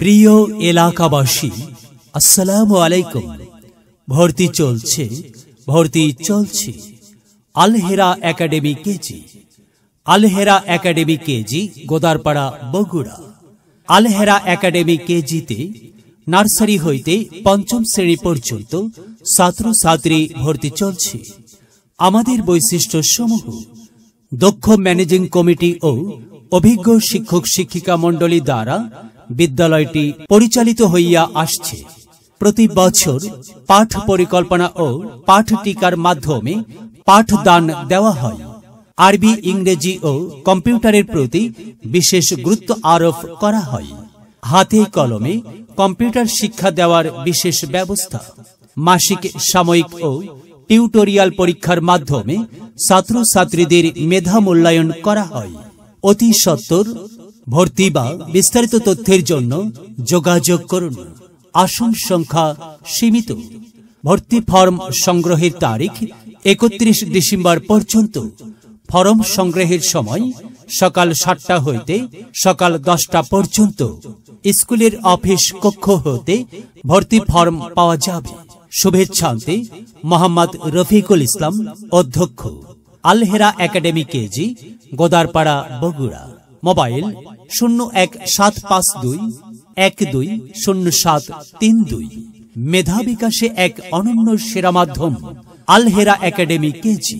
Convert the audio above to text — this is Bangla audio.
প্রিয় এলাকাবাসী, আসসালামু আলাইকুম। ভর্তি চলছে আল হেরা একাডেমি কেজি। আল হেরা একাডেমি কেজি, গোদারপাড়া, বগুড়া। আল হেরা একাডেমি কেজিতে নার্সারি হইতে পঞ্চম শ্রেণী পর্যন্ত ছাত্রছাত্রী ভর্তি চলছে। আমাদের বৈশিষ্ট্য সমূহ: দক্ষ ম্যানেজিং কমিটি ও অভিজ্ঞ শিক্ষক শিক্ষিকা মণ্ডলী দ্বারা বিদ্যালয়টি পরিচালিত হইয়া আসছে। প্রতি বছর পাঠ পরিকল্পনা ও পাঠ টিকার মাধ্যমে পাঠদান দেওয়া হয়। আরবি, ইংরেজি ও কম্পিউটারের প্রতি বিশেষ গুরুত্ব আরোপ করা হয়। হাতে কলমে কম্পিউটার শিক্ষা দেওয়ার বিশেষ ব্যবস্থা। মাসিক, সাময়িক ও টিউটোরিয়াল পরীক্ষার মাধ্যমে ছাত্রছাত্রীদের মেধা মূল্যায়ন করা হয়। অতি সত্বর ভর্তি বা বিস্তারিত তথ্যের জন্য যোগাযোগ করুন। আসন সংখ্যা সীমিত। ভর্তি ফর্ম সংগ্রহের তারিখ 31 ডিসেম্বর পর্যন্ত। ফর্ম সংগ্রহের সময় সকাল 7টা হইতে সকাল 10টা পর্যন্ত। স্কুলের অফিস কক্ষ হতে ভর্তি ফর্ম পাওয়া যাবে। শুভেচ্ছান্তে মোহাম্মদ রফিকুল ইসলাম, অধ্যক্ষ, আল হেরা academy KG, Godarpara, Bogura. Mobile 0172120732। মেধা বিকাশে এক অনন্য সেরা মাধ্যম আল হেরা একাডেমি কেজি।